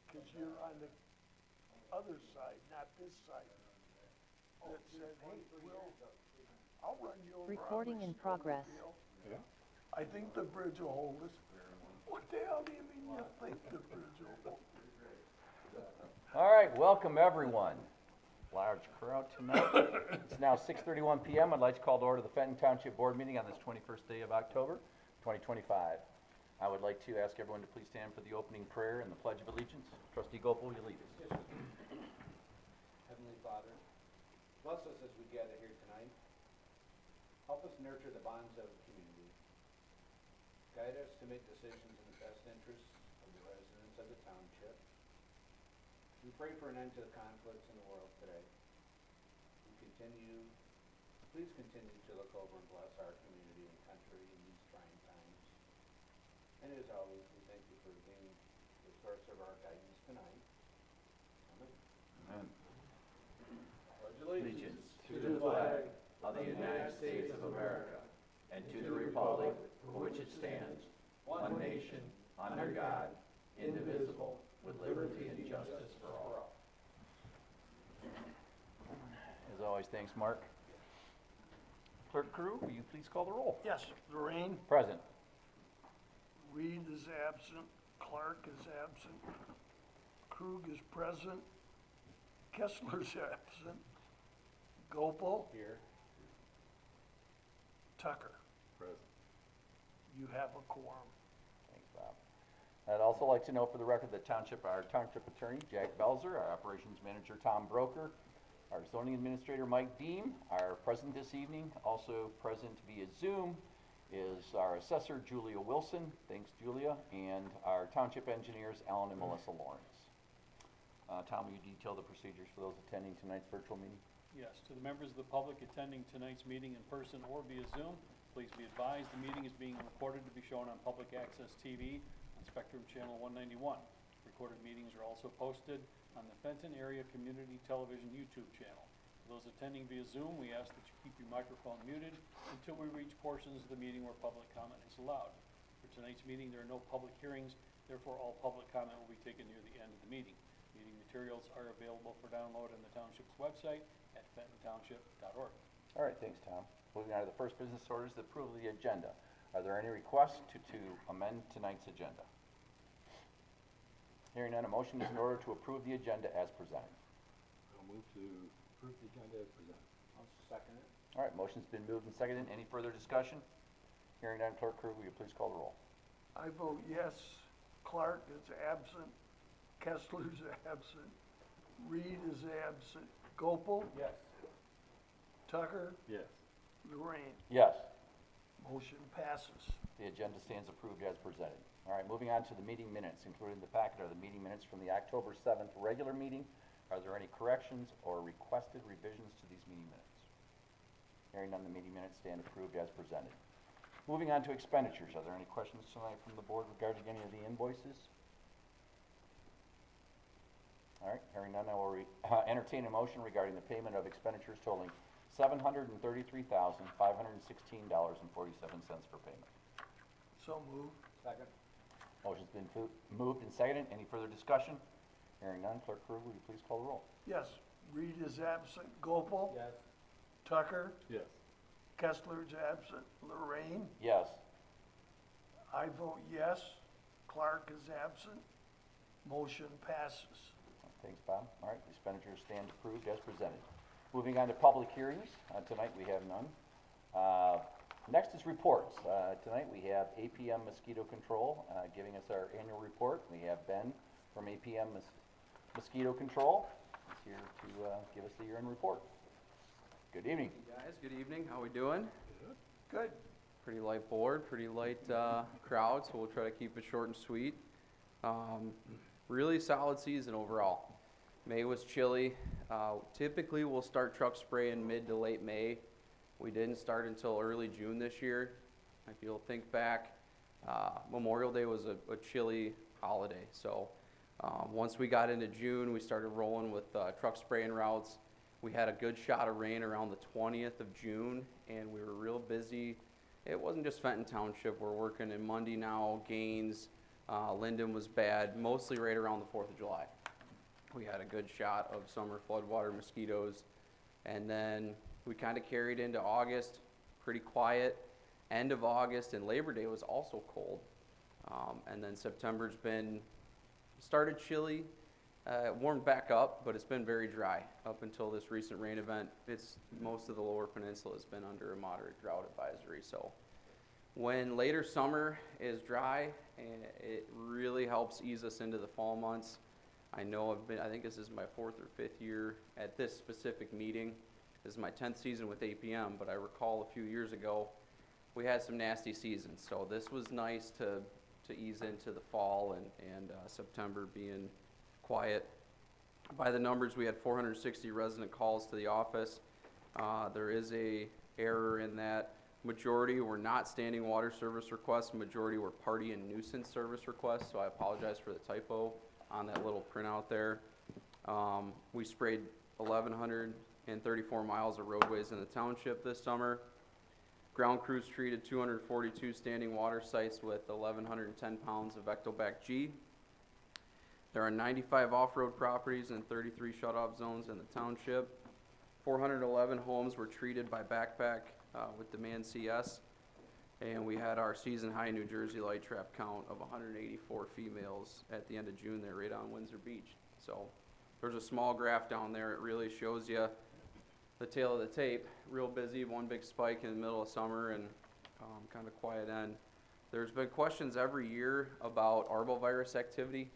Because you're on the other side, not this side. That said, hey, I'll run you over. Recording in progress. Yeah. I think the bridge will hold us. What the hell do you mean you think the bridge will hold us? All right, welcome everyone. Large crowd tonight. It's now 6:31 p.m. I'd like to call to order the Fenton Township Board meeting on this 21st day of October, 2025. I would like to ask everyone to please stand for the opening prayer and the Pledge of Allegiance. Trustee Gopal, will you lead us? Heavenly Father, bless us as we gather here tonight. Help us nurture the bonds of community. Guide us to make decisions in the best interests of the residents of the township. We pray for an end to the conflicts in the world today. Please continue to look over and bless our community and country in these trying times. And as always, we thank you for being the source of our guidance tonight. Amen. Amen. Pledge allegiance to the flag of the United States of America and to the republic for which it stands, one nation, under God, indivisible, with liberty and justice for all. As always, thanks, Mark. Clerk Crew, will you please call the roll? Yes, Lorraine, Present. Reed is absent, Clark is absent, Krug is present, Kessler's absent, Gopal, Here. Tucker. Present. You have a quorum. Thanks, Bob. I'd also like to note for the record that our Township Attorney, Jack Belzer, our Operations Manager, Tom Broker, our Zoning Administrator, Mike Deem, are present this evening. Also present via Zoom is our Assessor, Julia Wilson. Thanks, Julia. And our Township Engineers, Alan and Melissa Lawrence. Tom, will you detail the procedures for those attending tonight's virtual meeting? Yes, to the members of the public attending tonight's meeting in person or via Zoom, please be advised the meeting is being recorded to be shown on Public Access TV on Spectrum Channel 191. Recorded meetings are also posted on the Fenton Area Community Television YouTube channel. For those attending via Zoom, we ask that you keep your microphone muted until we reach portions of the meeting where public comment is allowed. For tonight's meeting, there are no public hearings, therefore all public comment will be taken near the end of the meeting. Meeting materials are available for download on the Township's website at fentontownship.org. All right, thanks, Tom. Moving on to the first business order is the approval of the agenda. Are there any requests to amend tonight's agenda? Hearing none, a motion is in order to approve the agenda as presented. I'll move to approve the agenda as presented. I'll second it. All right, motion's been moved and seconded. Any further discussion? Hearing none, Clerk Crew, will you please call the roll? I vote yes, Clark is absent, Kessler's absent, Reed is absent, Gopal, Yes. Tucker, Yes. Lorraine. Yes. Motion passes. The agenda stands approved as presented. All right, moving on to the meeting minutes. Included in the packet are the meeting minutes from the October 7th regular meeting. Are there any corrections or requested revisions to these meeting minutes? Hearing none, the meeting minutes stand approved as presented. Moving on to expenditures. Are there any questions tonight from the board regarding any of the invoices? All right, hearing none, I will entertain a motion regarding the payment of expenditures totaling $733,516.47 for payment. So moved. Second. Motion's been moved and seconded. Any further discussion? Hearing none, Clerk Crew, will you please call the roll? Yes, Reed is absent, Gopal, Yes. Tucker, Yes. Kessler's absent, Lorraine. Yes. I vote yes, Clark is absent. Motion passes. Thanks, Bob. All right, the expenditures stand approved as presented. Moving on to public hearings. Tonight we have none. Next is reports. Tonight we have APM Mosquito Control giving us our annual report. We have Ben from APM Mosquito Control. He's here to give us the year-end report. Good evening. Hey guys, good evening. How we doing? Good. Pretty light board, pretty light crowd, so we'll try to keep it short and sweet. Really solid season overall. May was chilly. Typically we'll start truck spray in mid to late May. We didn't start until early June this year. If you'll think back, Memorial Day was a chilly holiday. So once we got into June, we started rolling with truck spraying routes. We had a good shot of rain around the 20th of June, and we were real busy. It wasn't just Fenton Township. We're working in Mundy now, Gaines, Linden was bad, mostly right around the 4th of July. We had a good shot of summer floodwater mosquitoes. And then we kind of carried into August, pretty quiet. End of August and Labor Day was also cold. And then September's started chilly, warmed back up, but it's been very dry up until this recent rain event. Most of the lower peninsula has been under a moderate drought advisory. So when later summer is dry, it really helps ease us into the fall months. I think this is my 4th or 5th year at this specific meeting. This is my 10th season with APM, but I recall a few years ago, we had some nasty seasons. So this was nice to ease into the fall and September being quiet. By the numbers, we had 460 resident calls to the office. There is a error in that. Majority were not standing water service requests. Majority were party and nuisance service requests. So I apologize for the typo on that little printout there. We sprayed 1,134 miles of roadways in the township this summer. Ground crews treated 242 standing water sites with 1,110 pounds of Vectobac G. There are 95 off-road properties and 33 shut-off zones in the township. 411 homes were treated by backpack with demand CS. And we had our season high New Jersey light trap count of 184 females at the end of June there right on Windsor Beach. So there's a small graph down there. It really shows you the tail of the tape. Real busy, one big spike in the middle of summer and kind of quiet end. There's been questions every year about arbovirus activity.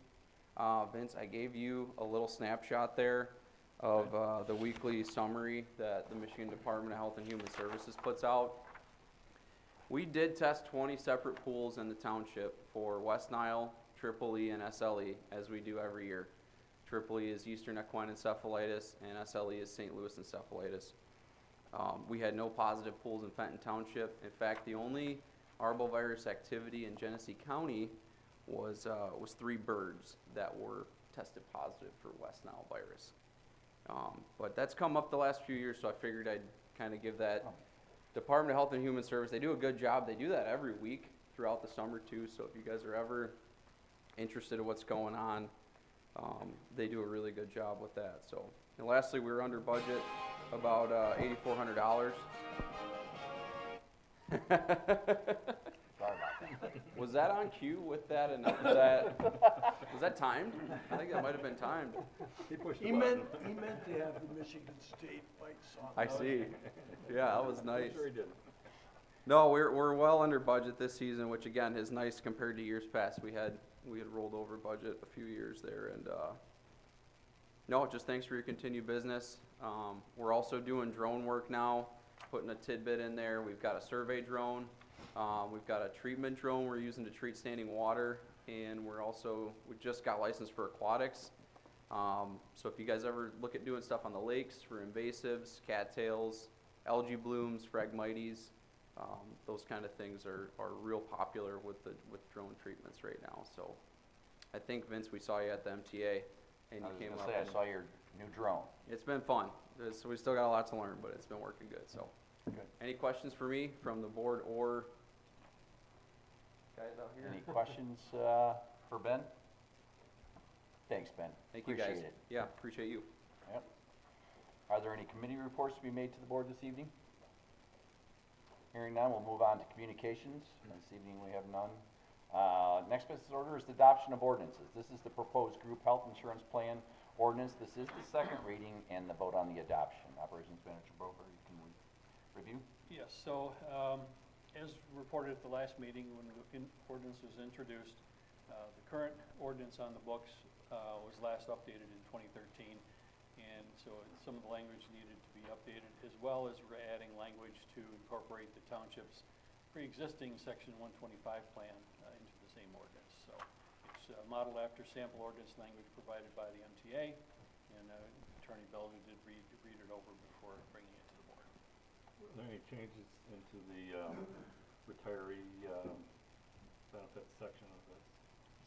Vince, I gave you a little snapshot there of the weekly summary that the Michigan Department of Health and Human Services puts out. We did test 20 separate pools in the township for West Nile, Triple E, and SLE, as we do every year. Triple E is Eastern Equine Encephalitis, and SLE is St. Louis Encephalitis. We had no positive pools in Fenton Township. In fact, the only arbovirus activity in Genesee County was 3 birds that were tested positive for West Nile virus. But that's come up the last few years, so I figured I'd kind of give that. Department of Health and Human Service, they do a good job. They do that every week throughout the summer too, so if you guys are ever interested in what's going on, they do a really good job with that. So, and lastly, we were under budget about $8,400. Sorry about that. Was that on cue with that? And was that timed? I think that might have been timed. He pushed the He button. meant to have the Michigan State fights on. I see. Yeah, that was nice. Sure he did. No, we're well under budget this season, which again is nice compared to years past. We had rolled over budget a few years there, and no, just thanks for your continued business. We're also doing drone work now, putting a tidbit in there. We've got a survey drone. We've got a treatment drone we're using to treat standing water, and we just got licensed for aquatics. So if you guys ever look at doing stuff on the lakes for invasives, cattails, algae blooms, phragmites, those kind of things are real popular with drone treatments right now. So I think, Vince, we saw you at the MTA, and you came up. I saw your new drone. It's been fun. So we still got a lot to learn, but it's been working good. So, Good. Any questions for me from the board or guys out here? Any questions for Ben? Thanks, Ben. Thank you, guys. Appreciate it. Yeah, appreciate you. Yep. Are there any committee reports to be made to the board this evening? Hearing none, we'll move on to communications. This evening we have none. Next business order is the adoption of ordinances. This is the proposed group health insurance plan ordinance. This is the second reading and the vote on the adoption. Operations Manager Broker, you can review. Yes, so, as reported at the last meeting when the ordinance was introduced, the current ordinance on the books, was last updated in 2013. And so some of the language needed to be updated, as well as we're adding language to incorporate the township's pre-existing section 125 plan into the same ordinance. So it's modeled after sample ordinance language provided by the MTA, and Attorney Belger did read it over before bringing it to the board. Are there any changes into the retiree benefits section of this?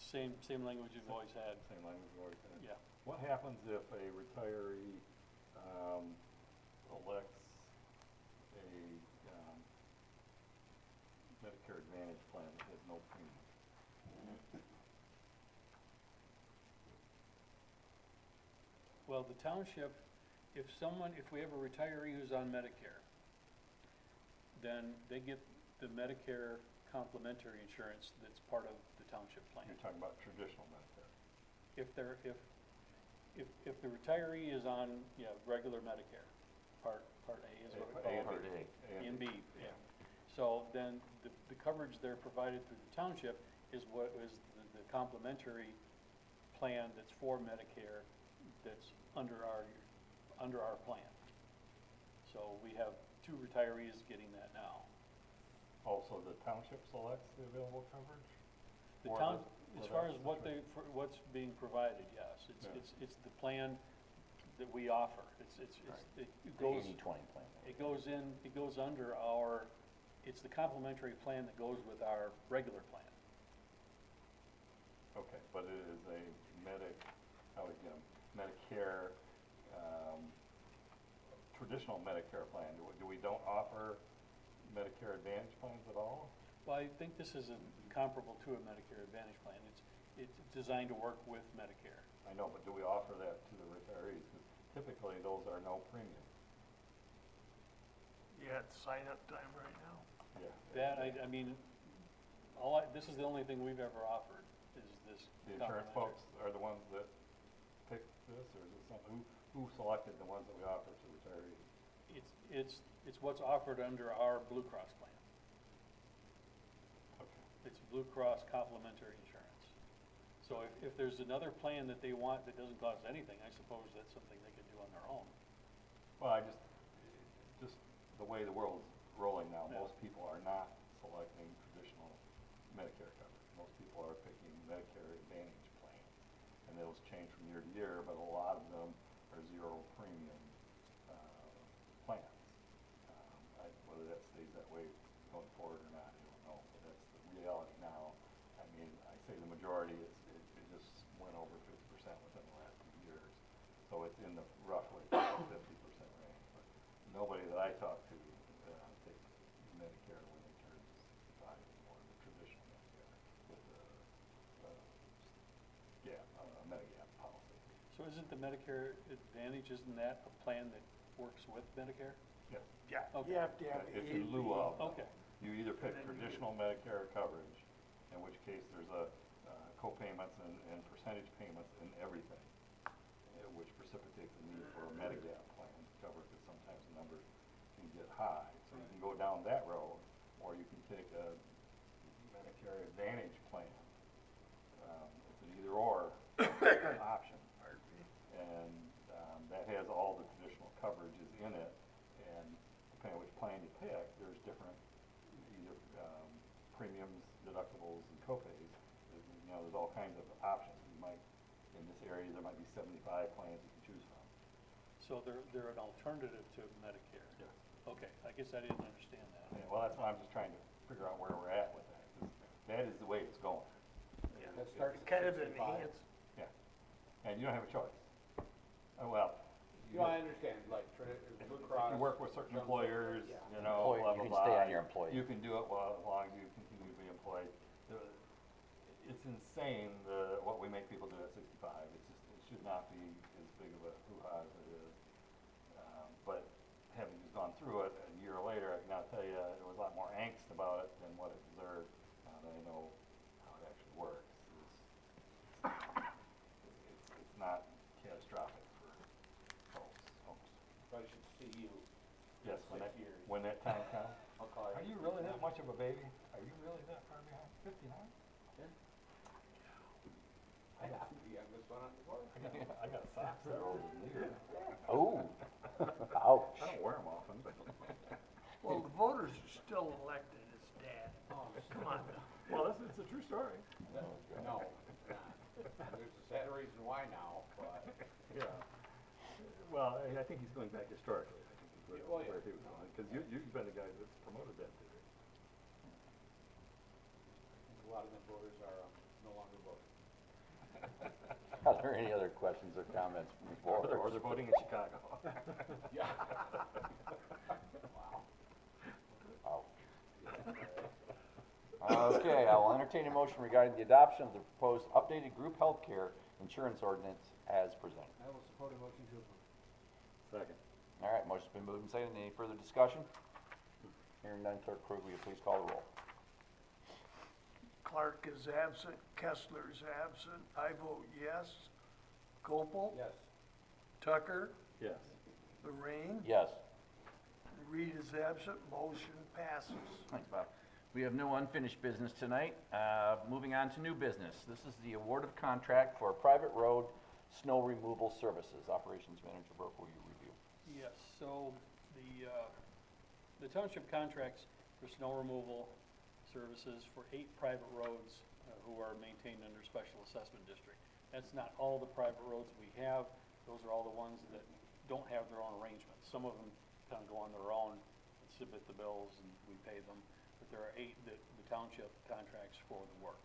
Same language you've always had. Same language we've already had? Yeah. What happens if a retiree elects a Medicare Advantage plan that has no premium? Well, the township, if we have a retiree who's on Medicare, then they get the Medicare complementary insurance that's part of the township plan. You're talking about traditional Medicare. If the retiree is on, regular Medicare, Part A is what we call it. Part A. A and B, yeah. So then the coverage they're provided through the township is what is the complementary plan that's for Medicare that's under our plan. So we have 2 retirees getting that now. Also, the township selects the available coverage? The Or town, the- as or far that's as the what's being provided, yes, Yeah. it's the plan that we offer. It The goes, 80-20 plan. it goes under it's the complementary plan that goes with our regular plan. Okay, but it is a Medicare, traditional Medicare plan. We don't offer Medicare Advantage plans at all? Well, I think this is comparable to a Medicare Advantage plan. It's designed to work with Medicare. I know, but do we offer that to the retirees? 'Cause typically, those are no premium. Yeah, it's sign-up time right now. Yeah. That, I mean, this is the only thing we've ever offered, is this The insurance complementary. folks are the ones that picked this, or is it something, who selected the ones that we offer to retirees? It's what's offered under our Blue Cross plan. Okay. It's Blue Cross complementary insurance. So if there's another plan that they want that doesn't cost anything, I suppose that's something they could do on their own. Well, just the way the world's rolling now, Yeah. most people are not selecting traditional Medicare coverage. Most people are picking Medicare Advantage plans. And those change from year to year, but a lot of them are zero premium, plans. Whether that stays that way going forward or not, I don't know, but that's the reality now. I mean, I say the majority, it just went over 50% within the last 2 years. So it's in the roughly 50% range, but nobody that I talk to, takes Medicare when they turn 65 anymore, the traditional Medicare with Medigap policy. So isn't the Medicare Advantage, isn't that a plan that works with Medicare? Yes. Yeah, Okay. you have to have It's A in and lieu B. of. Okay. You either pick And then you- traditional Medicare coverage, in which case there's a co-payments and percentage payments and everything, which precipitates the need for a Medigap plan to cover, because sometimes the numbers can get high. So you can go down that road, or you can take a Medicare Advantage plan. It's an either-or option. And that has all the traditional coverages in it, and depending on which plan you pick, there's different either premiums, deductibles, and copays. There's all kinds of options. You might, in this area, there might be 75 plans you can choose from. So they're an alternative to Medicare? Yes. Okay, I guess I didn't understand that. Yeah, well, that's why I'm just trying to figure out where we're at with that, 'cause that is the way it's going. Yeah. That starts It at kind of 65. enhance, Yeah, and you don't have a choice. Well, You know, I understand, like, Blue Cross. you work with certain jumps employers, over, yeah. you know, Employee- blah, you blah, can blah. stay on your employee. You can do it as long as you continue to be employed. It's insane, what we make people do at 65. It should not be as big of a hoo-ha as it is. But having just gone through it a year later, I can now tell you, there was a lot more angst about it than what it deserved, now that I know how it actually works. It's not catastrophic for folks. Probably should see you. Yes, when 6 that, years. when that time comes. I'll call you. Are you really that much of a baby? Are you really that far behind? 59? I got the youngest one on the board. I got socks that are older than you. Oh, ouch. I don't wear them often, but. well, the voters are still elected as dad. Oh, Come on. Well, it's a true story. No, it's not. There's a sad reason why now, but. Yeah. Well, I think he's going back historically, I think is Well, yeah. where he was going, because you've been the guy that's promoted that theory. A lot of the voters are no longer voting. Are there any other questions or comments from the board? Or they're voting in Chicago. Yeah. Ouch. Okay, I will entertain a motion regarding the adoption of the proposed updated group health care insurance ordinance as presented. I will support a motion to approve. Second. All right, motion's been moved and seconded. Any further discussion? Hearing none, Clerk Krug, will you please call the roll? Clark is absent, Kessler is absent, I vote yes. Gopel? Yes. Tucker? Yes. Lorraine? Yes. Reed is absent, motion passes. Thanks, Bob. We have no unfinished business tonight. Moving on to new business. This is the award of contract for private road snow removal services. Operations Manager Brook, will you review? Yes, so the township contracts for snow removal services for 8 private roads who are maintained under special assessment district. That's not all the private roads we have. Those are all the ones that don't have their own arrangements. Some of them kind of go on their own and submit the bills and we pay them. But there are 8 that the township contracts for the work.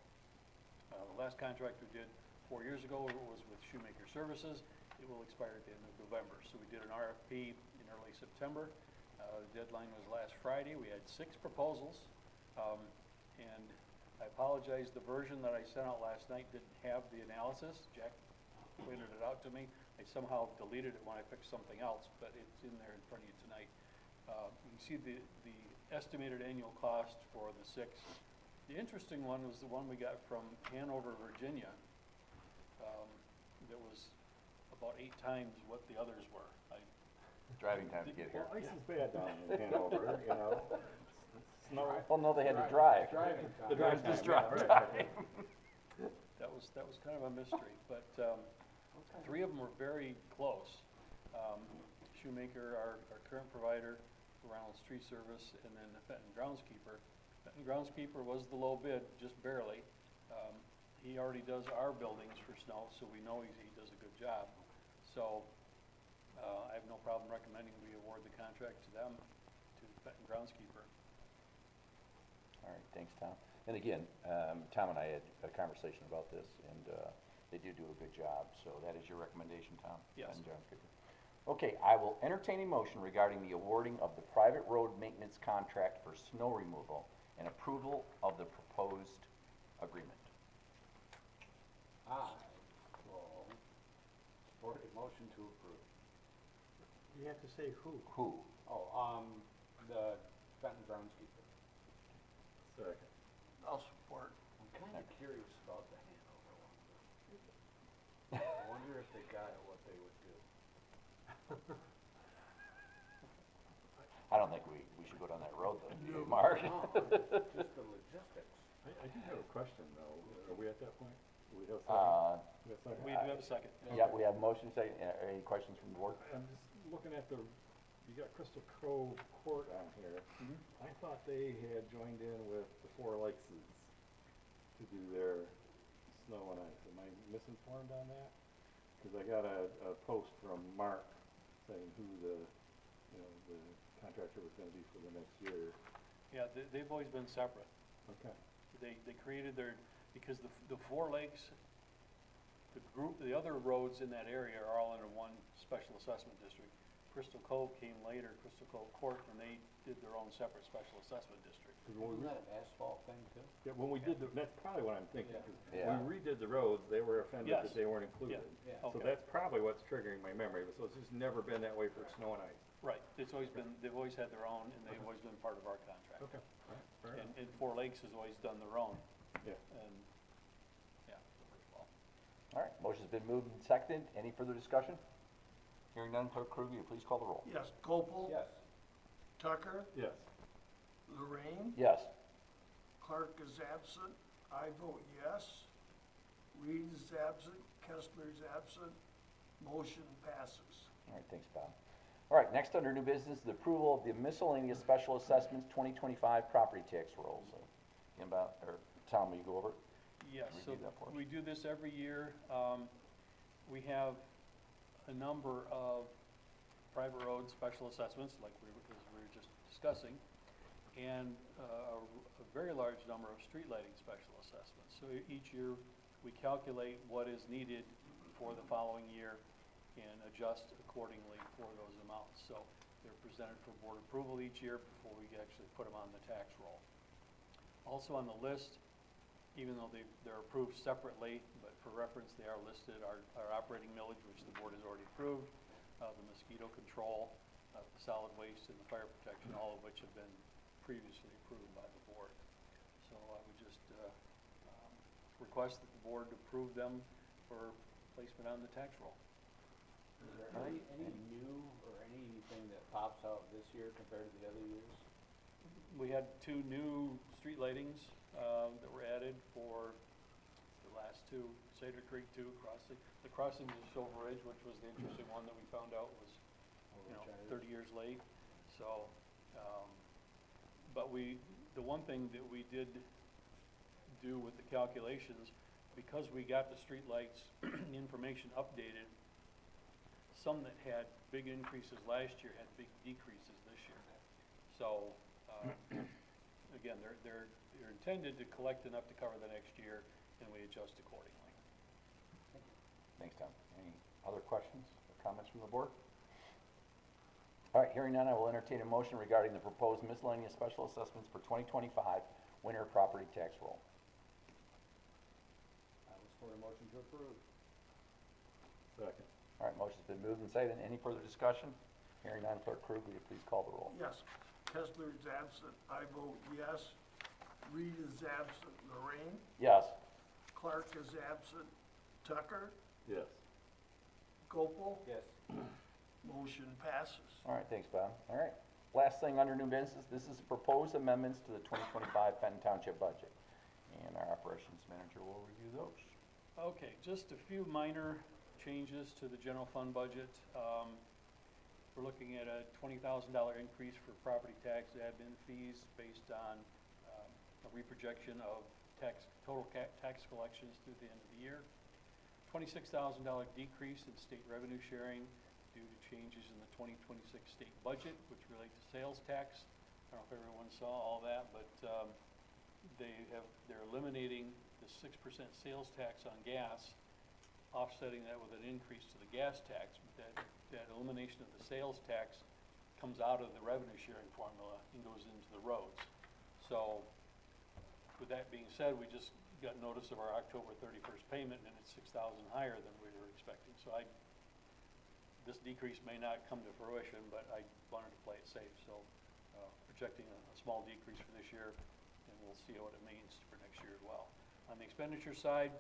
The last contract we did 4 years ago was with Shoemaker Services. It will expire at the end of November. So we did an RFP in early September. The deadline was last Friday. We had 6 proposals. And I apologize, the version that I sent out last night didn't have the analysis. Jack pointed it out to me. I somehow deleted it when I fixed something else, but it's in there in front of you tonight. You can see the estimated annual cost for the 6. The interesting one was the one we got from Hanover, Virginia. That was about 8 times what the others were. Driving time to get here. Well, ice is bad down in Hanover, you know. Snow. Well, no, they had to drive. Driving time. The drive Just time, drive yeah, time. That was kind of a mystery, but 3 of them were very close. Shoemaker, our current provider, Ronald Street Service, and then the Fenton Groundskeeper. Fenton Groundskeeper was the low bid, just barely. He already does our buildings for snow, so we know he does a good job. So I have no problem recommending we award the contract to them, to Fenton Groundskeeper. All right, thanks, Tom. And again, Tom and I had a conversation about this, and they do a good job. So that is your recommendation, Tom? Yes. And John Skipper. Okay, I will entertain a motion regarding the awarding of the private road maintenance contract for snow removal and approval of the proposed agreement. I will support a motion to approve. You have to say who. Who? Oh, the Fenton Groundskeeper. Second. I'll support. I'm kind of curious about the Hanover one. I wonder if they got it, what they would do. I don't think we should go down that road though, do you, Mark? No, just the logistics. I do have a question though. Are we at that point? Do we have a second? We We have a second? do have a second. Yeah, we have motion second. Any questions from the board? I'm just looking at you got Crystal Cove Court on here. I thought they had joined in with the Four Lakeses to do their snow and ice. Am I misinformed on that? Because I got a post from Mark saying who the contractor was gonna be for the next year. Yeah, they've always been separate. Okay. They created because the 4 lakes, the other roads in that area are all under one special assessment district. Crystal Cove came later, Crystal Cove Court, and they did their own separate special assessment district. Isn't that an asphalt thing too? Yeah, when we did that's probably what I'm thinking, because Yeah. when we redid the roads, they were offended Yes. that they weren't included. Yeah. So Okay. that's probably what's triggering my memory, so it's just never been that way for snow and ice. Right, they've always had their own, and they've always been part of our contract. Okay. All right, fair enough. And 4 Lakes has always done their own, Yeah. and, yeah, well, All right, motion's been moved and seconded. Any further discussion? Hearing none, Clerk Krug, will you please call the roll? Yes, Gopel? Yes. Tucker? Yes. Lorraine? Yes. Clark is absent, I vote yes. Reed is absent, Kessler is absent, motion passes. All right, thanks, Bob. All right, next under new business, the approval of the miscellaneous special assessments 2025 property tax rolls. Again, Bob, or Tom, will you go over it? yes, so Review that for us. we do this every year. We have a number of private road special assessments, like we were just discussing, and a very large number of street lighting special assessments. So each year, we calculate what is needed for the following year and adjust accordingly for those amounts. So they're presented for board approval each year before we actually put them on the tax roll. Also on the list even though they're approved separately, but for reference, they are listed, our operating millage, which the board has already approved, the mosquito control, solid waste, and the fire protection, all of which have been previously approved by the board. So I would just request that the board approve them for placement on the tax roll. Is there any new or anything that pops out this year compared to the other years? We had 2 new street lightings that were added for the last 2, Cedar Creek 2 crossing. The crossing of Silver Ridge, which was the interesting one that we found out was, 30 years late. So, but the one thing that we did do with the calculations, because we got the street lights information updated, some that had big increases last year had big decreases this year. So, again, they're intended to collect enough to cover the next year, and we adjust accordingly. Thanks, Tom. Any other questions or comments from the board? All right, hearing none, I will entertain a motion regarding the proposed miscellaneous special assessments for 2025 winter property tax roll. I was for a motion to approve. Second. All right, motion's been moved and seconded. Any further discussion? Hearing none, Clerk Krug, will you please call the roll? Yes. Kessler is absent. I vote yes. Reed is absent. Lorraine. Yes. Clark is absent. Tucker. Yes. Gopel. Yes. Motion passes. All right, thanks, Bob. All right. Last thing under new business, this is proposed amendments to the 2025 Fenton Township budget. And our operations manager will review those. Okay, just a few minor changes to the general fund budget. We're looking at a $20,000 increase for property tax admin fees based on a reprojection of total tax collections through the end of the year. $26,000 decrease in state revenue sharing due to changes in the 2026 state budget, which relate to sales tax. I don't know if everyone saw all that, but they're eliminating the 6% sales tax on gas, offsetting that with an increase to the gas tax. But that elimination of the sales tax comes out of the revenue sharing formula and goes into the roads. So with that being said, we just got notice of our October 31st payment, and it's $6,000 higher than we were expecting. So this decrease may not come to fruition, but I wanted to play it safe. So projecting a small decrease for this year, and we'll see what it means for next year as well. On the expenditure side,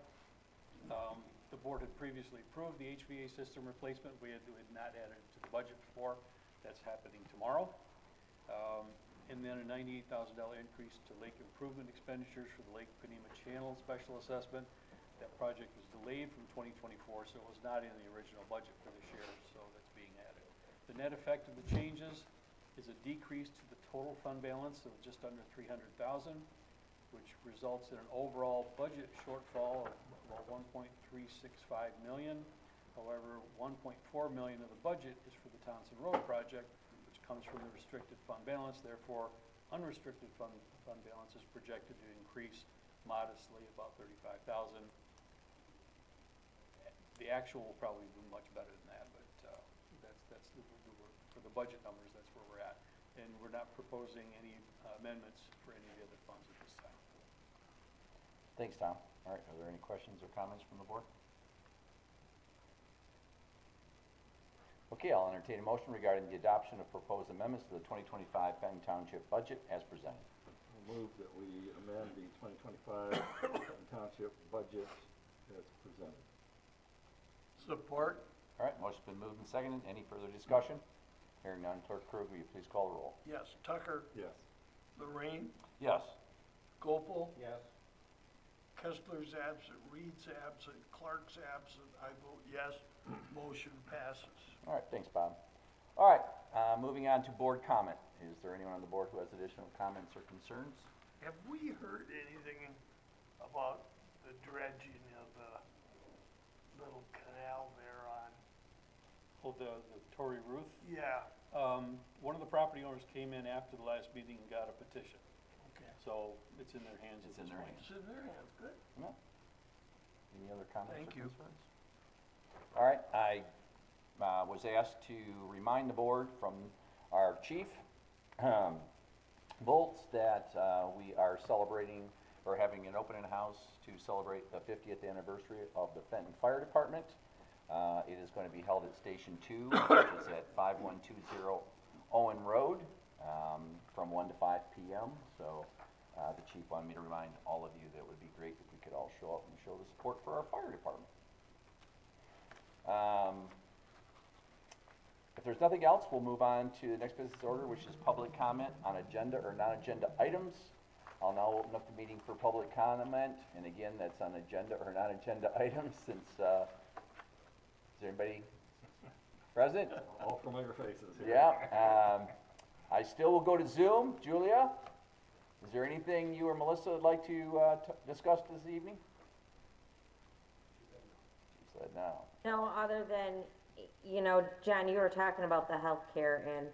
the board had previously approved the HVA system replacement. We had not added it to the budget before. That's happening tomorrow. And then a $98,000 increase to lake improvement expenditures for the Lake Panema Channel special assessment. That project was delayed from 2024, so it was not in the original budget for this year, so that's being added. The net effect of the changes is a decrease to the total fund balance of just under $300,000, which results in an overall budget shortfall of about $1.365 million. However, $1.4 million of the budget is for the Townsend Road project, which comes from the restricted fund balance. Therefore, unrestricted fund balance is projected to increase modestly, about $35,000. The actual will probably do much better than that, but for the budget numbers, that's where we're at. And we're not proposing any amendments for any of the other funds at this time. Thanks, Tom. All right, are there any questions or comments from the board? Okay, I'll entertain a motion regarding the adoption of proposed amendments to the 2025 Fenton Township budget as presented. I'll move that we amend the 2025 Township budget as presented. Support. All right, motion's been moved and seconded. Any further discussion? Hearing none, Clerk Krug, will you please call the roll? Yes. Tucker. Yes. Lorraine. Yes. Gopel. Yes. Kessler's absent. Reed's absent. Clark's absent. I vote yes. Motion passes. All right, thanks, Bob. All right, moving on to board comment. Is there anyone on the board who has additional comments or concerns? Have we heard anything about the dredging of the little canal there on? Oh, the Tory Ruth? Yeah. One of the property owners came in after the last meeting and got a petition. Okay. So it's in their hands at It's in this their point. It's in their hands. Good. No? Any other comments Thank or you. concerns? All right, I was asked to remind the board from our chief, Bolts, that we are celebrating or having an open house to celebrate the 50th anniversary of the Fenton Fire Department. It is going to be held at Station 2, which is at 5120 Owen Road, from 1 to 5 p.m. So the chief wanted me to remind all of you that it would be great if we could all show up and show the support for our fire department. If there's nothing else, we'll move on to the next business order, which is public comment on agenda or non-agenda items. I'll now open up the meeting for public comment, and again, that's on agenda or non-agenda items, since, is there anybody present? All familiar faces here. Yeah, I still will go to Zoom. Julia, is there anything you or Melissa would like to discuss this evening? She said no. No, other than, you know, John, you were talking about the healthcare, and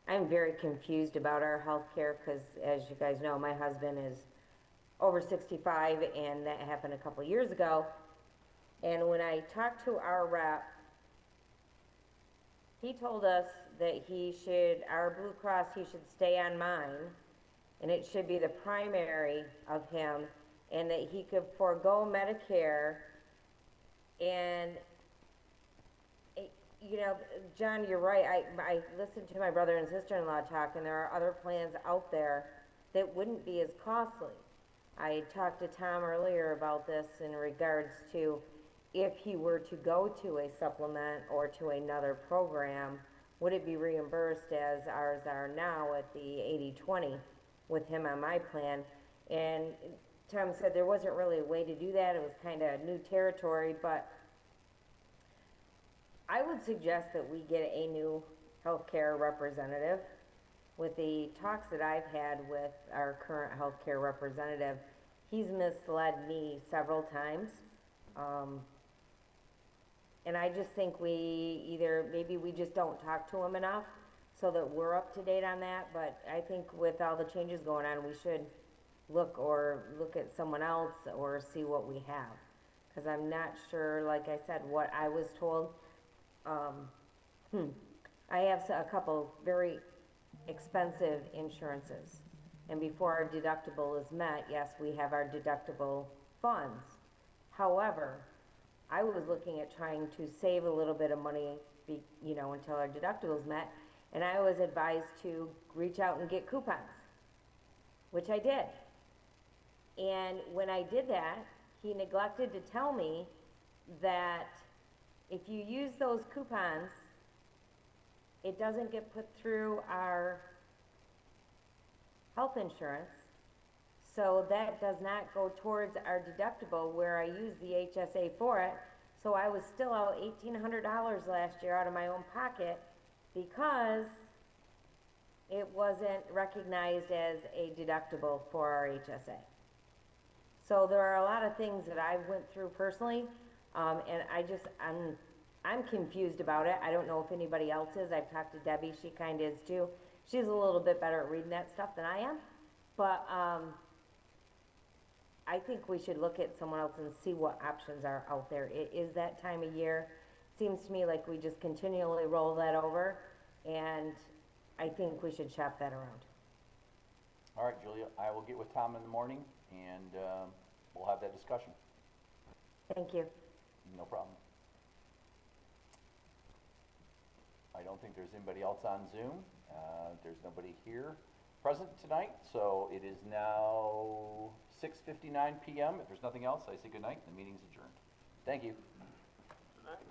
I'm very confused about our healthcare, because as you guys know, my husband is over 65, and that happened a couple years ago. And when I talked to our rep, he told us that our Blue Cross, he should stay on mine, and it should be the primary of him, and that he could forego Medicare. And you know, John, you're right. I listened to my brother and sister-in-law talk, and there are other plans out there that wouldn't be as costly. I talked to Tom earlier about this in regards to if he were to go to a supplement or to another program, would it be reimbursed as ours are now at the 80/20 with him on my plan? And Tom said there wasn't really a way to do that. It was kind of new territory, but I would suggest that we get a new healthcare representative. With the talks that I've had with our current healthcare representative, he's misled me several times. And I just think maybe we just don't talk to him enough so that we're up to date on that. But I think with all the changes going on, we should look at someone else or see what we have. Because I'm not sure, like I said, what I was told. I have a couple very expensive insurances, and before our deductible is met, yes, we have our deductible funds. However, I was looking at trying to save a little bit of money, until our deductible is met, and I was advised to reach out and get coupons, which I did. And when I did that, he neglected to tell me that if you use those coupons, it doesn't get put through our health insurance, so that does not go towards our deductible where I use the HSA for it. So I was still out $1,800 last year out of my own pocket because it wasn't recognized as a deductible for our HSA. So there are a lot of things that I went through personally. And I'm confused about it. I don't know if anybody else is. I've talked to Debbie, she kind of is too. She's a little bit better at reading that stuff than I am. But I think we should look at someone else and see what options are out there. It is that time of year. Seems to me like we just continually roll that over, and I think we should shop that around. All right, Julia, I will get with Tom in the morning, and we'll have that discussion. Thank you. No problem. I don't think there's anybody else on Zoom. There's nobody here present tonight, so it is now 6:59 p.m. If there's nothing else, I say good night. The meeting's adjourned. Thank you. Good night.